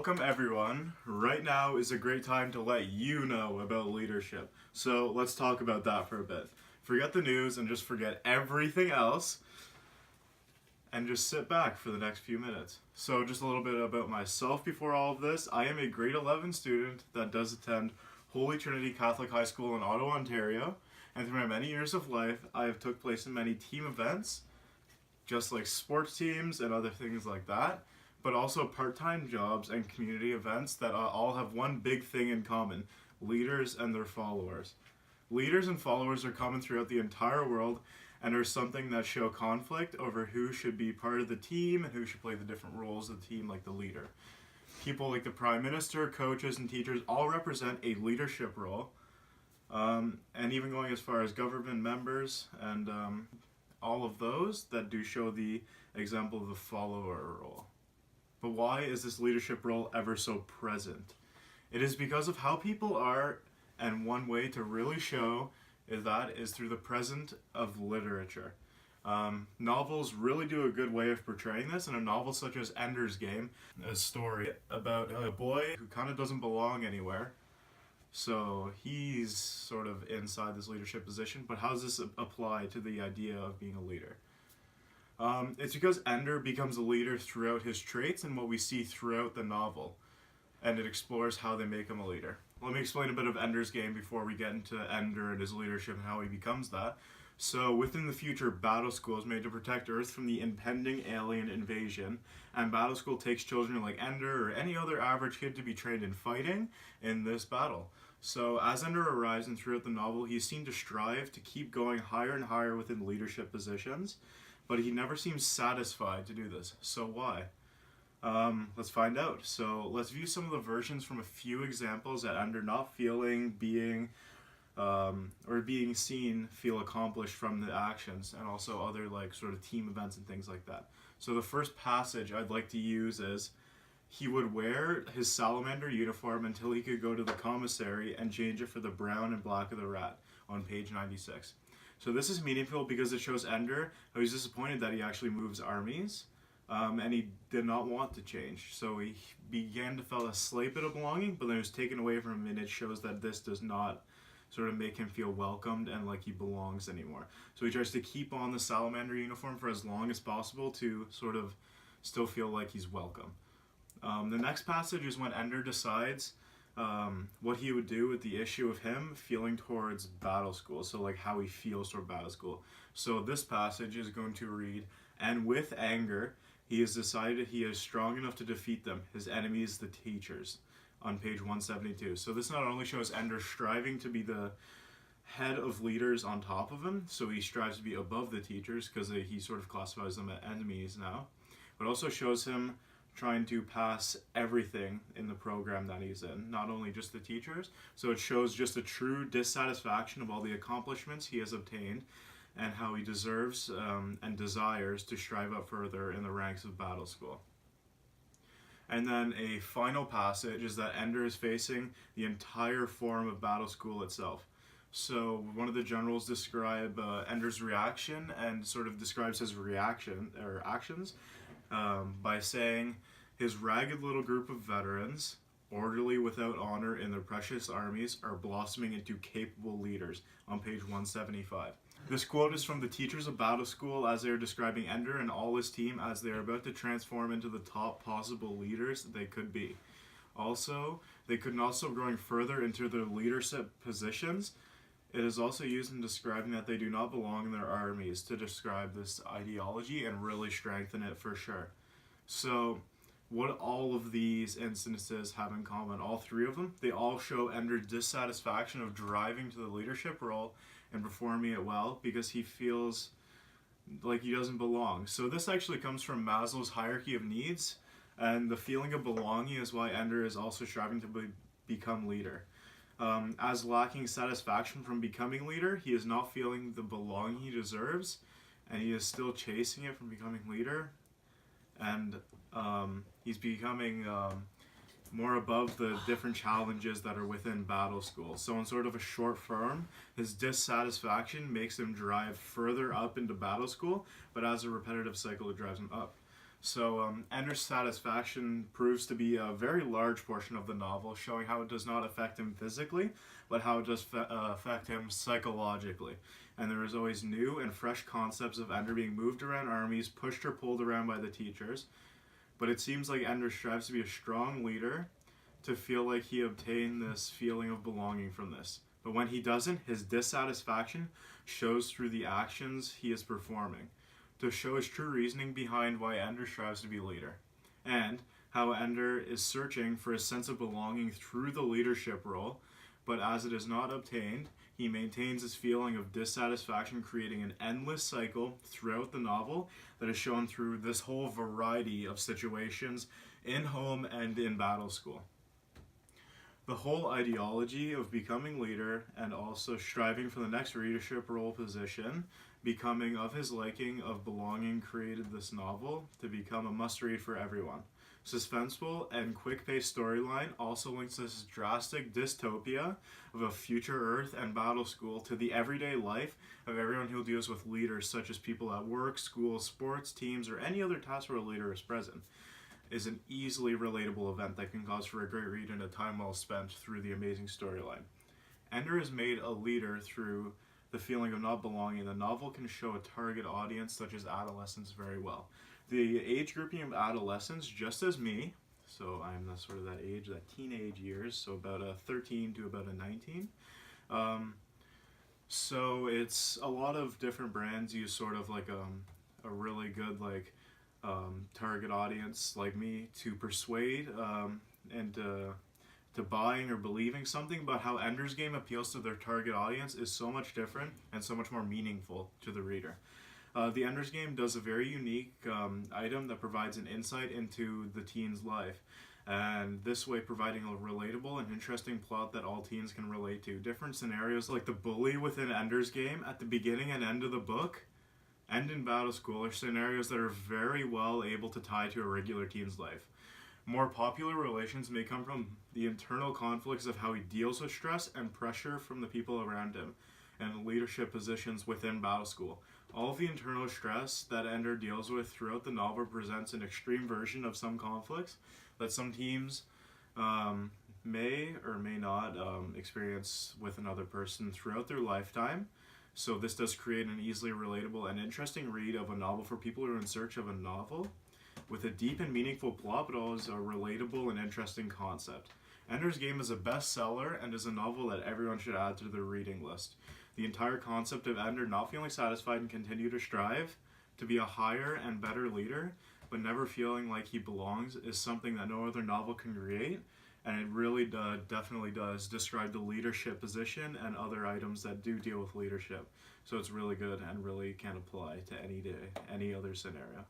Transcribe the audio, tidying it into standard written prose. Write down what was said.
Welcome everyone. Right now is a great time to let you know about leadership. So let's talk about that for a bit. Forget the news and just forget everything else and just sit back for the next few minutes. So just a little bit about myself before all of this. I am a grade 11 student that does attend Holy Trinity Catholic High School in Ottawa, Ontario. And through my many years of life, I have took place in many team events, just like sports teams and other things like that, but also part-time jobs and community events that all have one big thing in common: leaders and their followers. Leaders and followers are common throughout the entire world and are something that show conflict over who should be part of the team and who should play the different roles of the team, like the leader. People like the Prime Minister, coaches, and teachers all represent a leadership role, and even going as far as government members and all of those that do show the example of the follower role. But why is this leadership role ever so present? It is because of how people are, and one way to really show that is through the presence of literature. Novels really do a good way of portraying this, and a novel such as Ender's Game, a story about a boy who kind of doesn't belong anywhere. So he's sort of inside this leadership position, but how does this apply to the idea of being a leader? It's because Ender becomes a leader throughout his traits and what we see throughout the novel, and it explores how they make him a leader. Let me explain a bit of Ender's Game before we get into Ender and his leadership and how he becomes that. So, within the future, Battle School is made to protect Earth from the impending alien invasion, and Battle School takes children like Ender or any other average kid to be trained in fighting in this battle. So, as Ender arrives and throughout the novel, he's seen to strive to keep going higher and higher within leadership positions, but he never seems satisfied to do this. So why? Let's find out. So let's view some of the versions from a few examples that Ender not feeling, being, or being seen feel accomplished from the actions, and also other like sort of team events and things like that. So the first passage I'd like to use is: he would wear his salamander uniform until he could go to the commissary and change it for the brown and black of the rat, on page 96. So this is meaningful because it shows Ender how he's disappointed that he actually moves armies, and he did not want to change. So he began to feel a slight bit of belonging, but then it was taken away from him, and it shows that this does not sort of make him feel welcomed and like he belongs anymore. So he tries to keep on the salamander uniform for as long as possible to sort of still feel like he's welcome. The next passage is when Ender decides what he would do with the issue of him feeling towards Battle School, so like how he feels toward Battle School. So this passage is going to read: and with anger he has decided he is strong enough to defeat them, his enemies the teachers, on page 172. So this not only shows Ender striving to be the head of leaders on top of him, so he strives to be above the teachers because he sort of classifies them as enemies now, but also shows him trying to pass everything in the program that he's in, not only just the teachers. So it shows just a true dissatisfaction of all the accomplishments he has obtained and how he deserves and desires to strive up further in the ranks of Battle School. And then a final passage is that Ender is facing the entire form of Battle School itself. So one of the generals describe Ender's reaction and sort of describes his reaction or actions by saying, his ragged little group of veterans, orderly without honor in their precious armies, are blossoming into capable leaders, on page 175. This quote is from the teachers of Battle School as they are describing Ender and all his team as they are about to transform into the top possible leaders they could be. Also, they could also growing further into their leadership positions. It is also used in describing that they do not belong in their armies, to describe this ideology and really strengthen it for sure. So what all of these instances have in common, all three of them, they all show Ender's dissatisfaction of driving to the leadership role and performing it well because he feels like he doesn't belong. So this actually comes from Maslow's hierarchy of needs, and the feeling of belonging is why Ender is also striving to become leader. As lacking satisfaction from becoming leader, he is not feeling the belonging he deserves, and he is still chasing it from becoming leader, and he's becoming more above the different challenges that are within Battle School. So in sort of a short form, his dissatisfaction makes him drive further up into Battle School, but as a repetitive cycle, it drives him up. So, Ender's satisfaction proves to be a very large portion of the novel, showing how it does not affect him physically, but how it does affect him psychologically. And there is always new and fresh concepts of Ender being moved around armies, pushed or pulled around by the teachers. But it seems like Ender strives to be a strong leader, to feel like he obtained this feeling of belonging from this. But when he doesn't, his dissatisfaction shows through the actions he is performing, to show his true reasoning behind why Ender strives to be leader, and how Ender is searching for a sense of belonging through the leadership role, but as it is not obtained, he maintains his feeling of dissatisfaction, creating an endless cycle throughout the novel that is shown through this whole variety of situations in home and in battle school. The whole ideology of becoming leader and also striving for the next leadership role position, becoming of his liking of belonging, created this novel to become a must-read for everyone. Suspenseful and quick-paced storyline also links this drastic dystopia of a future Earth and battle school to the everyday life of everyone who deals with leaders, such as people at work, school, sports, teams, or any other task where a leader is present. Is an easily relatable event that can cause for a great read and a time well spent through the amazing storyline. Ender is made a leader through the feeling of not belonging. The novel can show a target audience such as adolescents very well. The age grouping of adolescents, just as me, so I'm the sort of that age, that teenage years, so about a 13 to about a 19. So it's a lot of different brands use sort of like a really good target audience like me to persuade and to buying or believing something, but how Ender's Game appeals to their target audience is so much different and so much more meaningful to the reader. The Ender's Game does a very unique item that provides an insight into the teen's life, and this way providing a relatable and interesting plot that all teens can relate to. Different scenarios like the bully within Ender's Game at the beginning and end of the book and in battle school are scenarios that are very well able to tie to a regular teen's life. More popular relations may come from the internal conflicts of how he deals with stress and pressure from the people around him and leadership positions within battle school. All of the internal stress that Ender deals with throughout the novel presents an extreme version of some conflicts that some teams may or may not experience with another person throughout their lifetime. So this does create an easily relatable and interesting read of a novel for people who are in search of a novel with a deep and meaningful plot, but always a relatable and interesting concept. Ender's Game is a bestseller and is a novel that everyone should add to their reading list. The entire concept of Ender not feeling satisfied and continue to strive to be a higher and better leader, but never feeling like he belongs, is something that no other novel can create, and it really definitely does describe the leadership position and other items that do deal with leadership. So it's really good and really can apply to any day, any other scenario.